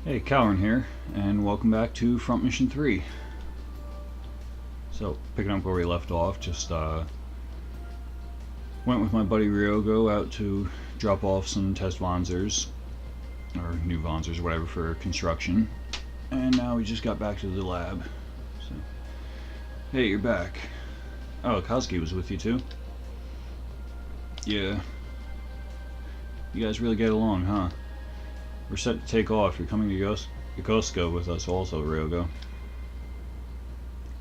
Hey, Cowern here, and welcome back to Front Mission 3. So, picking up where we left off, just went with my buddy Ryogo out to drop off some test Wanzers, or new Wanzers, whatever, for construction. And now we just got back to the lab. So, hey, you're back. Oh, Kazuki was with you too? Yeah. You guys really get along, huh? We're set to take off. You're coming to Yokosuka with us also, Ryogo.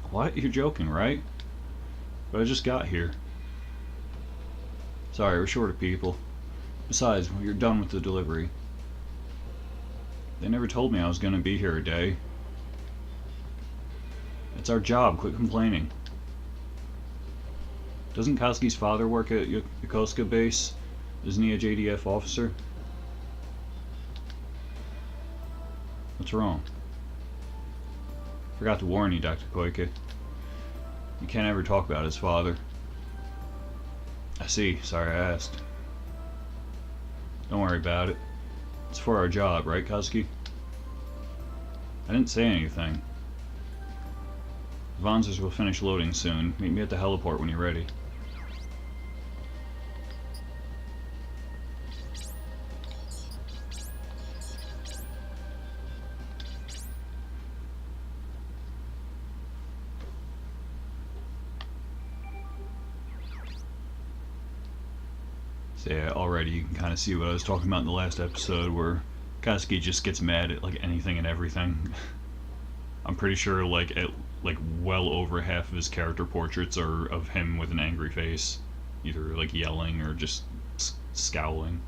What? You're joking, right? But I just got here. Sorry, we're short of people. Besides, you're done with the delivery. They never told me I was gonna be here a day. It's our job, quit complaining. Doesn't Kazuki's father work at Yokosuka base? Isn't he a JDF officer? What's wrong? Forgot to warn you, Dr. Koike. You can't ever talk about his father. I see. Sorry I asked. Don't worry about it. It's for our job, right, Kazuki? I didn't say anything. The Wanzers will finish loading soon. Meet me at the heliport when you're ready. So yeah, already you can kind of see what I was talking about in the last episode, where Kazuki just gets mad at like anything and everything. I'm pretty sure like well over half of his character portraits are of him with an angry face, either like yelling or just scowling.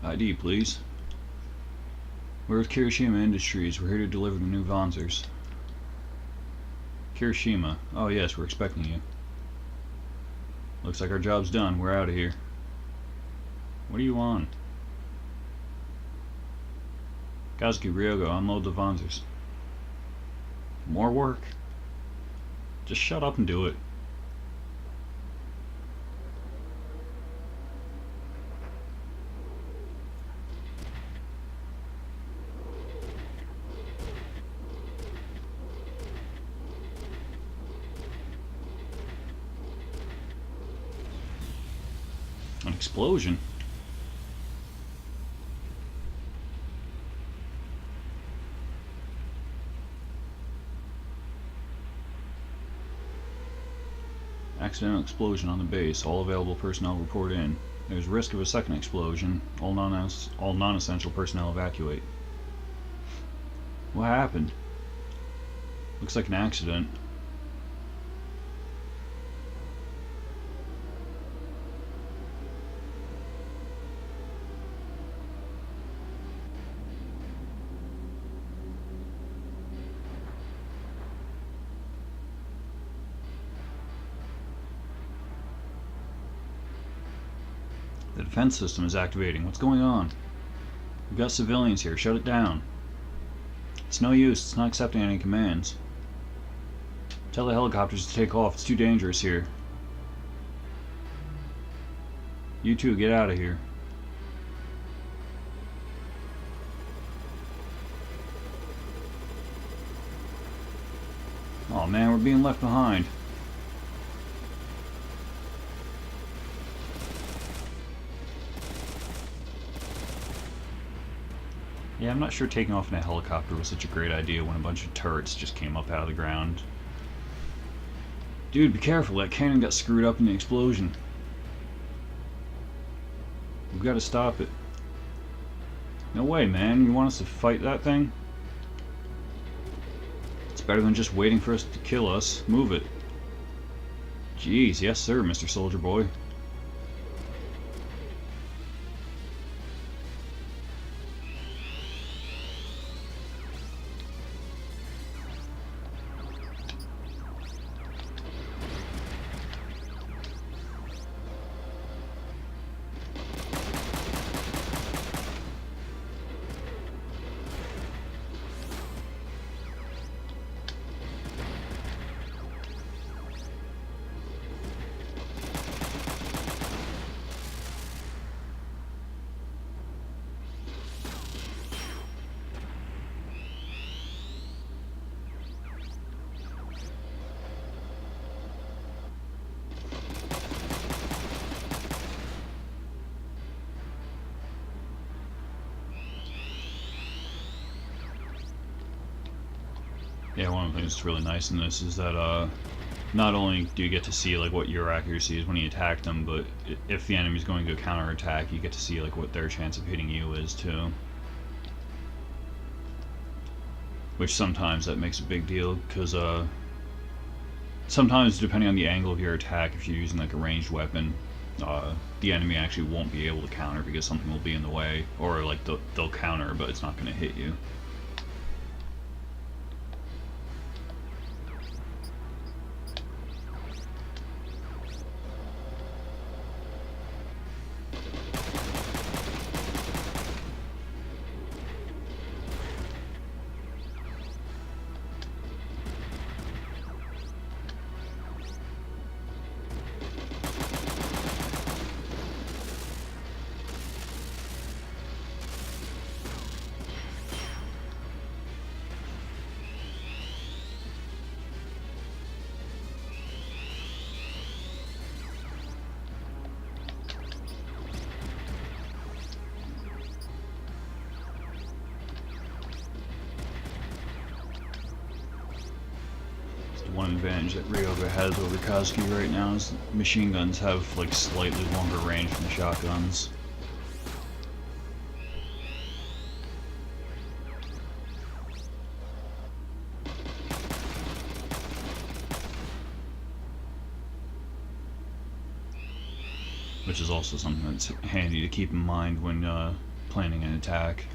ID, please. We're with Kirishima Industries. We're here to deliver the new Wanzers. Kirishima. Oh yes, we're expecting you. Looks like our job's done. We're out of here. What are you on? Kazuki, Ryogo, unload the Wanzers. More work? Just shut up and do it. An explosion? Accidental explosion on the base. All available personnel report in. There's risk of a second explosion. All non-essential personnel evacuate. What happened? Looks like an accident. The defense system is activating. What's going on? We've got civilians here. Shut it down. It's no use. It's not accepting any commands. Tell the helicopters to take off. It's too dangerous here. You two, get out of here. Oh man, we're being left behind. Yeah, I'm not sure taking off in a helicopter was such a great idea when a bunch of turrets just came up out of the ground. Dude, be careful, that cannon got screwed up in the explosion. We've got to stop it. No way, man. You want us to fight that thing? It's better than just waiting for us to kill us. Move it. Jeez, yes sir, Mr. Soldier Boy. Yeah, one of the things that's really nice in this is that not only do you get to see like what your accuracy is when you attack them, but if the enemy's going to counterattack, you get to see like what their chance of hitting you is too. Which sometimes that makes a big deal, because sometimes depending on the angle of your attack, if you're using like a ranged weapon, the enemy actually won't be able to counter because something will be in the way, or like they'll counter but it's not going to hit you. One advantage that Ryogo has over Kazuki right now is machine guns have like slightly longer range than shotguns. Which is also something that's handy to keep in mind when planning an attack.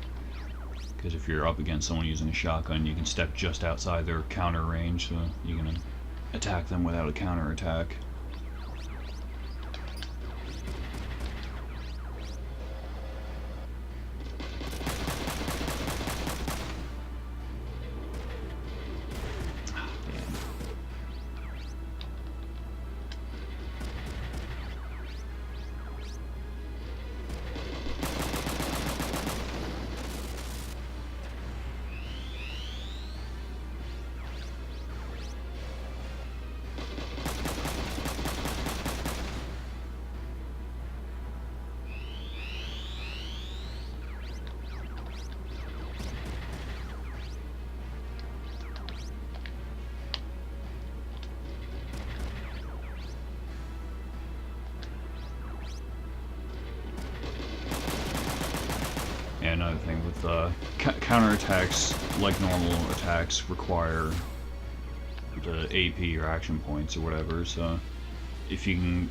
Because if you're up against someone using a shotgun, you can step just outside their counter range, so you can attack them without a counter attack. And another thing with counterattacks, like normal attacks, require the AP or action points or whatever. So if you can,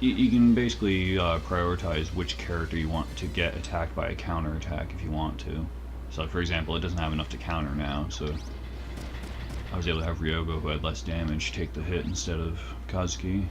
you can basically prioritize which character you want to get attacked by a counterattack if you want to. So for example, it doesn't have enough to counter now, so I was able to have Ryogo, who had less damage, take the hit instead of Kazuki.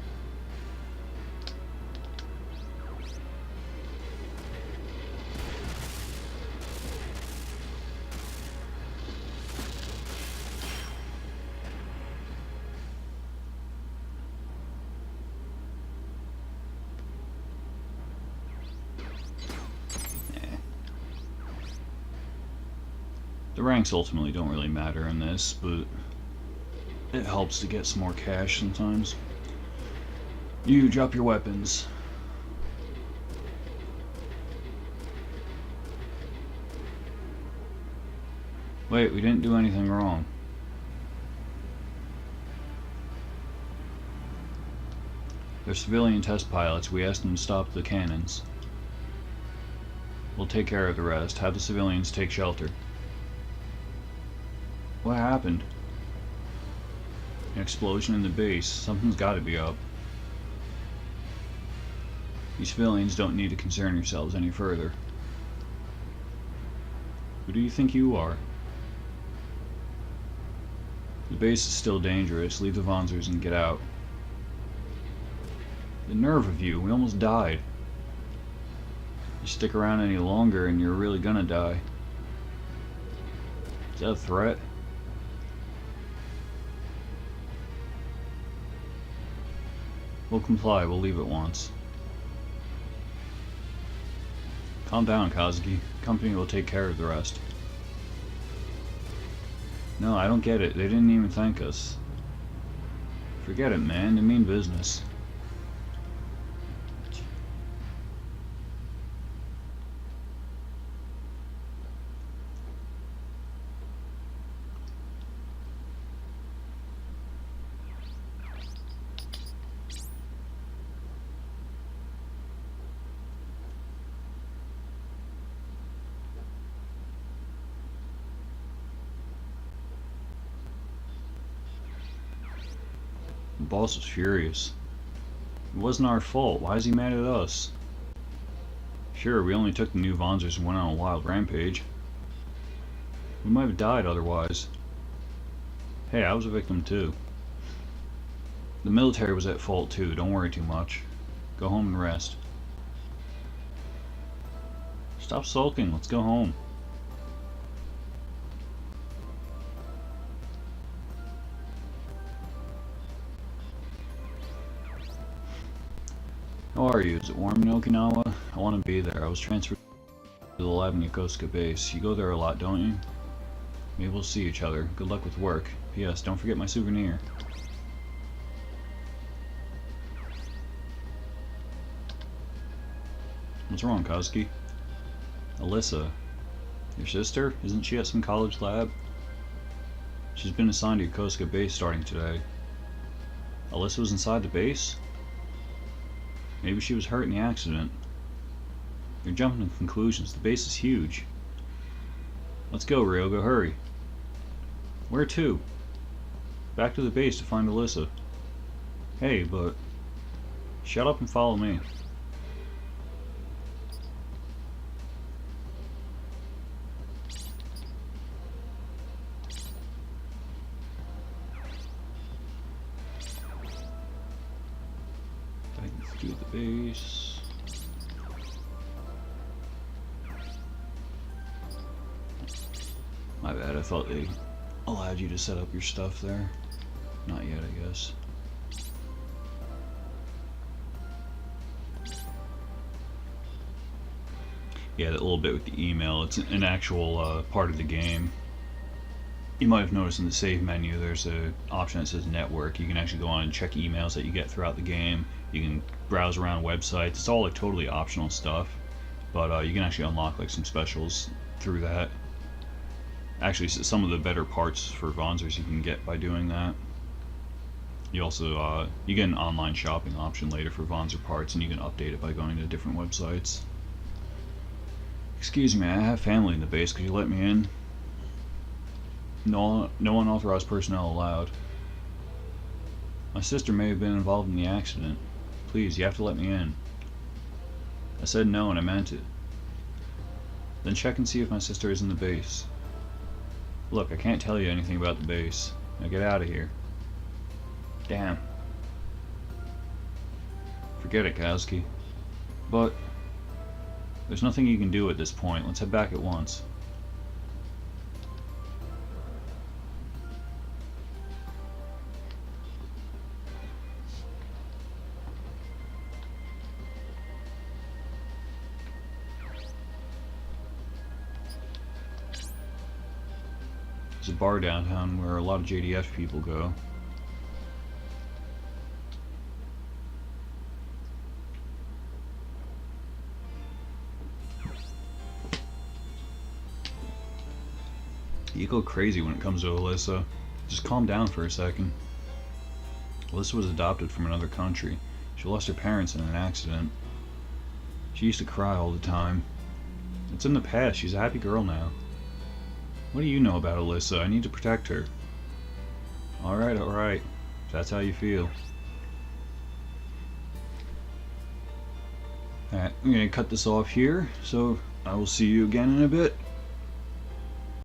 The ranks ultimately don't really matter in this, but it helps to get some more cash sometimes. You drop your weapons. Wait, we didn't do anything wrong. They're civilian test pilots. We asked them to stop the cannons. We'll take care of the rest. Have the civilians take shelter. What happened? An explosion in the base. Something's got to be up. You civilians don't need to concern yourselves any further. Who do you think you are? The base is still dangerous. Leave the Wanzers and get out. The nerve of you. We almost died. You stick around any longer and you're really gonna die. Is that a threat? We'll comply. We'll leave at once. Calm down, Kazuki. The company will take care of the rest. No, I don't get it. They didn't even thank us. Forget it, man. They mean business. The boss is furious. It wasn't our fault. Why is he mad at us? Sure, we only took the new Wanzers and went on a wild rampage. We might have died otherwise. Hey, I was a victim too. The military was at fault too. Don't worry too much. Go home and rest. Stop sulking. Let's go home. How are you? Is it warm in Okinawa? I want to be there. I was transferred to the lab in Yokosuka base. You go there a lot, don't you? Maybe we'll see each other. Good luck with work. P.S. Don't forget my souvenir. What's wrong, Kazuki? Alyssa. Your sister? Isn't she at some college lab? She's been assigned to Yokosuka base starting today. Alyssa was inside the base? Maybe she was hurt in the accident. You're jumping to conclusions. The base is huge. Let's go, Ryogo. Hurry. Where to? Back to the base to find Alyssa. Hey, but... Shut up and follow me. To the base. My bad, I thought they allowed you to set up your stuff there. Not yet, I guess. Yeah, that little bit with the email, it's an actual part of the game. You might have noticed in the save menu there's an option that says network. You can actually go on and check emails that you get throughout the game. You can browse around websites. It's all like totally optional stuff, but you can actually unlock like some specials through that. Actually, some of the better parts for Wanzers you can get by doing that. You also you get an online shopping option later for Wanzer parts, and you can update it by going to different websites. Excuse me, I have family in the base. Could you let me in? No unauthorized personnel allowed. My sister may have been involved in the accident. Please, you have to let me in. I said no and I meant it. Then check and see if my sister is in the base. Look, I can't tell you anything about the base. Now get out of here. Damn. Forget it, Kazuki. But there's nothing you can do at this point. Let's head back at once. There's a bar downtown where a lot of JDF people go. You go crazy when it comes to Alyssa. Just calm down for a second. Alyssa was adopted from another country. She lost her parents in an accident. She used to cry all the time. It's in the past. She's a happy girl now. What do you know about Alyssa? I need to protect her. Alright, alright. If that's how you feel. Alright, I'm gonna cut this off here, so I will see you again in a bit.